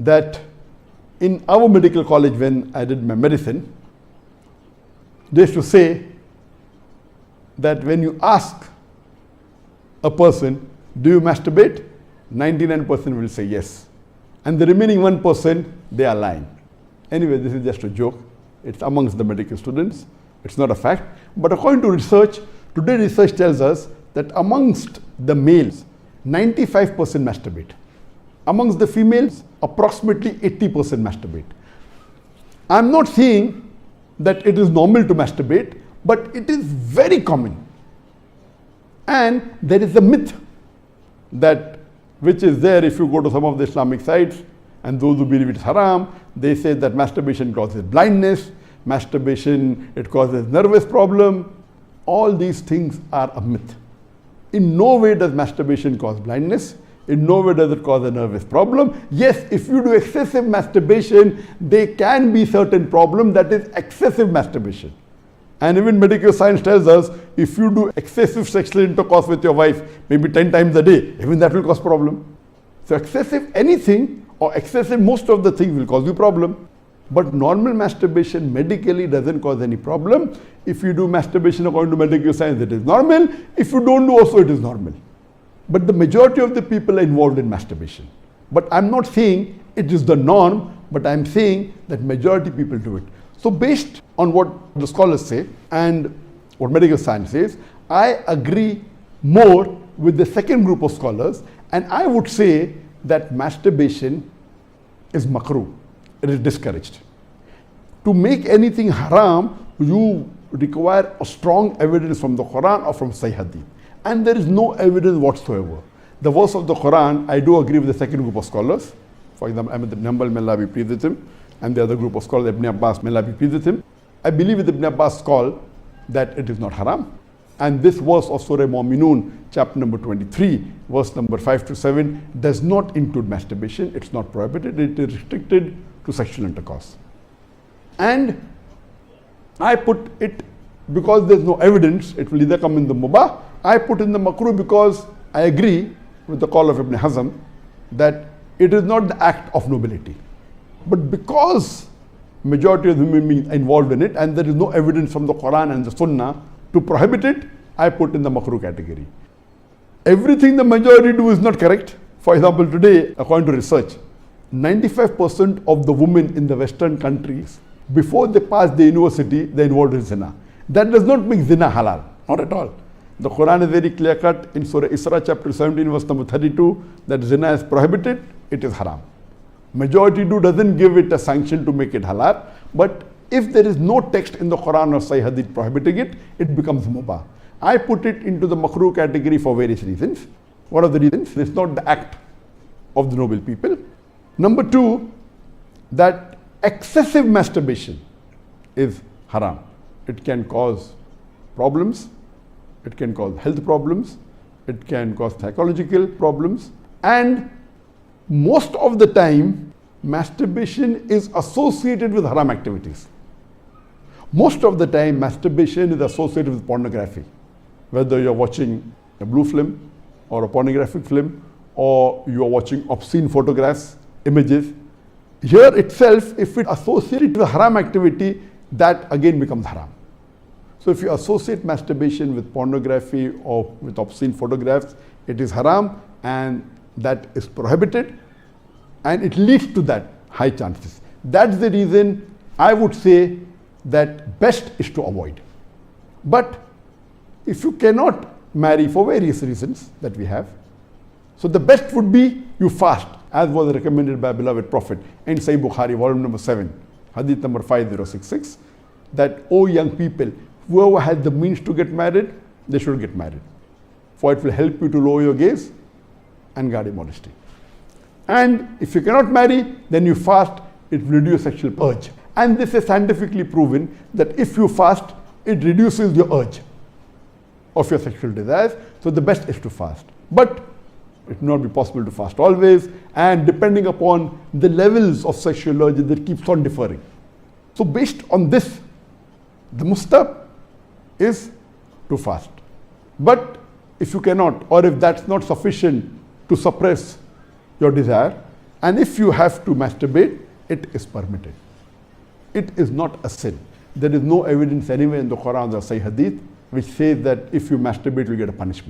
that in our medical college when I did my medicine, they used to say that when you ask a person, do you masturbate? 99% will say yes. And the remaining 1%, they are lying. Anyway, this is just a joke. It's amongst the medical students. It's not a fact. But according to research, today research tells us that amongst the males, 95% masturbate. Amongst the females, approximately 80% masturbate. I'm not saying that it is normal to masturbate, but it is very common. And there is a myth that which is there if you go to some of the Islamic sites, and those who believe it's haram, they say that masturbation causes blindness, masturbation, it causes nervous problem. All these things are a myth. In no way does masturbation cause blindness. In no way does it cause a nervous problem. Yes, if you do excessive masturbation, there can be certain problem, that is excessive masturbation. And even medical science tells us, if you do excessive sexual intercourse with your wife, maybe 10 times a day, even that will cause problem. So excessive anything or excessive most of the things will cause you problem. But normal masturbation medically doesn't cause any problem. If you do masturbation according to medical science, it is normal. If you don't do also, it is normal. But the majority of the people are involved in masturbation. But I'm not saying it is the norm, but I'm saying that majority people do it. So based on what the scholars say and what medical science says, I agree more with the second group of scholars, and I would say that masturbation is makruh. It is discouraged. To make anything haram, you require a strong evidence from the Quran or from Sahih Hadith. And there is no evidence whatsoever. The verse of the Quran, I do agree with the second group of scholars. For example, Ahmad ibn Hanbal, may Allah be pleased with him, and the other group of scholars, Ibn Abbas, may Allah be pleased with him. I believe with Ibn Abbas' call that it is not haram. And this verse of Surah Mu'minun, chapter number 23, verse number 5 to 7, does not include masturbation. It's not prohibited. It is restricted to sexual intercourse. And I put it because there's no evidence, it will either come in the mubah. I put in the makruh because I agree with the call of Ibn Hazm that it is not the act of nobility. But because majority of human beings are involved in it and there is no evidence from the Quran and the Sunnah to prohibit it, I put in the makruh category. Everything the majority do is not correct. For example, today, according to research, 95% of the women in the Western countries, before they pass the university, they are involved in zina. That does not make zina halal, not at all. The Quran is very clear cut in Surah Isra chapter 17 verse number 32 that zina is prohibited, it is haram. Majority do doesn't give it a sanction to make it halal, but if there is no text in the Quran or Sahih Hadith prohibiting it, it becomes mubah. I put it into the makruh category for various reasons. What are the reasons? It's not the act of the noble people. Number two, that excessive masturbation is haram. It can cause problems, it can cause health problems, it can cause psychological problems, and most of the time masturbation is associated with haram activities. Most of the time masturbation is associated with pornography, whether you're watching a blue film or a pornographic film or you're watching obscene photographs, images. Here itself, if it associated with haram activity, that again becomes haram. So if you associate masturbation with pornography or with obscene photographs, it is haram and that is prohibited and it leads to that high chances. That's the reason I would say that best is to avoid. But if you cannot marry for various reasons that we have, so the best would be you fast, as was recommended by beloved Prophet in Sahih Bukhari, volume number 7, hadith number 5066, that, O young people, whoever has the means to get married, they should get married. For it will help you to lower your gaze and guard your modesty. And if you cannot marry, then you fast, it will reduce sexual urge. And this is scientifically proven that if you fast, it reduces your urge of your sexual desires. So the best is to fast. But it will not be possible to fast always, and depending upon the levels of sexual urge, that keeps on differing. So based on this, the mustahab is to fast. But if you cannot, or if that's not sufficient to suppress your desire, And if you have to masturbate, it is permitted. It is not a sin. There is no evidence anywhere in the Quran or Sahih Hadith which says that if you masturbate, you get a punishment.